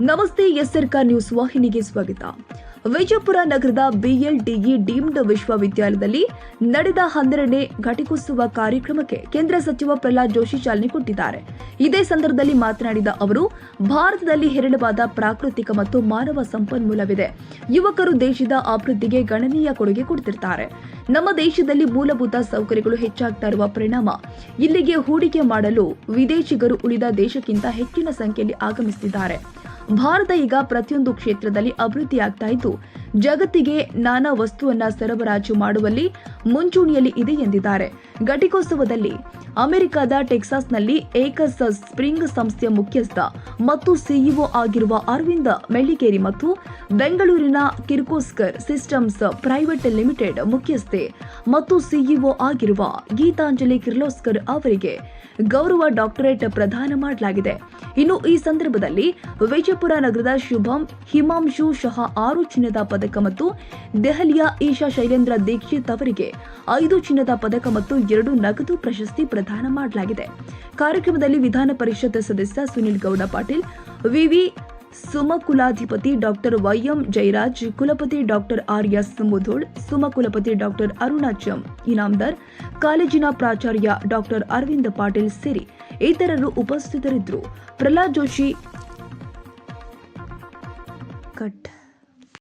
ನಮಸ್ತೆ, SRK news ವಾಹಿನಿಗೆ ಸ್ವಾಗತ. ವಿಜಯಪುರ ನಗರದ ಬಿಎಲ್ಡಿಇ ಡೀಮ್ಡ್ ವಿಶ್ವವಿದ್ಯಾಲಯದಲ್ಲಿ ನಡೆದ 12ನೇ ಘಟಿಕೋತ್ಸವ ಕಾರ್ಯಕ್ರಮಕ್ಕೆ ಕೇಂದ್ರ ಸಚಿವ ಪ್ರಹ್ಲಾದ್ ಜೋಶಿ ಚಾಲನೆ ಕೊಟ್ಟಿದ್ದಾರೆ. ಇದೇ ಸಂದರ್ಭದಲ್ಲಿ ಮಾತನಾಡಿದ ಅವರು, ಭಾರತದಲ್ಲಿ ಹೇರಳವಾದ ಪ್ರಾಕೃತಿಕ ಮತ್ತು ಮಾನವ ಸಂಪನ್ಮೂಲವಿದೆ. ಯುವಕರು ದೇಶದ ಅಭಿವೃದ್ಧಿಗೆ ಗಣನೀಯ ಕೊಡುಗೆ ಕೊಡುತ್ತಿದ್ದಾರೆ. ನಮ್ಮ ದೇಶದಲ್ಲಿ ಮೂಲಭೂತ ಸೌಕರ್ಯಗಳು ಹೆಚ್ಚಾಗ್ತಾ ಇರುವ ಪರಿಣಾಮ ಇಲ್ಲಿಗೆ ಹೂಡಿಕೆ ಮಾಡಲು ವಿದೇಶಿಗರು ಉಳಿದ ದೇಶಕ್ಕಿಂತ ಹೆಚ್ಚಿನ ಸಂಖ್ಯೆಯಲ್ಲಿ ಆಗಮಿಸುತ್ತಿದ್ದಾರೆ. ಭಾರತ ಈಗ ಪ್ರತಿಯೊಂದು ಕ್ಷೇತ್ರದಲ್ಲಿ ಅಭಿವೃದ್ಧಿಯಾಗ್ತಾ ಇದ್ದು ಜಗತ್ತಿಗೆ ನಾನಾ ವಸ್ತುವನ್ನ ಸರಬರಾಜು ಮಾಡುವಲ್ಲಿ ಮುಂಚೂಣಿಯಲ್ಲಿ ಇದೆ ಎಂದಿದ್ದಾರೆ. ಘಟಿಕೋತ್ಸವದಲ್ಲಿ ಅಮೆರಿಕದ ಟೆಕ್ಸಾಸ್ನಲ್ಲಿ ಏಕಸ್ ಸ್ಪ್ರಿಂಗ್ ಸಂಸ್ಥೆಯ ಮುಖ್ಯಸ್ಥ ಮತ್ತು ಸಿಇಒ ಆಗಿರುವ ಅರವಿಂದ್ ಮೆಳ್ಳಿಗೇರಿ ಮತ್ತು ಬೆಂಗಳೂರಿನ ಕಿರ್ಲೋಸ್ಕರ್ ಸಿಸ್ಟಮ್ಸ್ ಪ್ರೈವೇಟ್ ಲಿಮಿಟೆಡ್ ಮುಖ್ಯಸ್ಥೆ ಮತ್ತು ಸಿಇಒ ಆಗಿರುವ ಗೀತಾಂಜಲಿ ಕಿರ್ಲೋಸ್ಕರ್ ಅವರಿಗೆ ಗೌರವ ಡಾಕ್ಟರೇಟ್ ಪ್ರದಾನ ಮಾಡಲಾಗಿದೆ. ಇನ್ನು ಈ ಸಂದರ್ಭದಲ್ಲಿ ವಿಜಯಪುರ ನಗರದ ಶುಭಂ ಹಿಮಾಂಶು ಶಹಾ 6 ಚಿನ್ನದ ಪದಕ ಮತ್ತು ದೆಹಲಿಯ ಈಶಾ ಶೈಲೇಂದ್ರ ದೀಕ್ಷಿತ್ ಅವರಿಗೆ 5 ಚಿನ್ನದ ಪದಕ ಮತ್ತು 2 ನಗದು ಪ್ರಶಸ್ತಿ ಪ್ರದಾನ ಮಾಡಲಾಗಿದೆ. ಕಾರ್ಯಕ್ರಮದಲ್ಲಿ ವಿಧಾನ ಪರಿಷತ್ ಸದಸ್ಯ ಸುನಿಲ್ ಗೌಡ ಪಾಟೀಲ್, ವಿವಿ ಸುಮಕುಲಾಧಿಪತಿ ಡಾಕ್ಟರ್ ವೈಎಂ ಜಯರಾಜ್, ಕುಲಪತಿ ಡಾಕ್ಟರ್ ಆರ್ಎಸ್ ಮುಧೋಳ್, ಸುಮಕುಲಪತಿ ಡಾಕ್ಟರ್ ಅರುಣಾಚಮ್ ಇನಾಮದಾರ್, ಕಾಲೇಜಿನ ಪ್ರಾಚಾರ್ಯ ಡಾಕ್ಟರ್ ಅರವಿಂದ್ ಪಾಟೀಲ್ ಸೇರಿ ಇತರರು ಉಪಸ್ಥಿತರಿದ್ದರು. ಪ್ರಹ್ಲಾದ್ ಜೋಶಿ ಕಟ್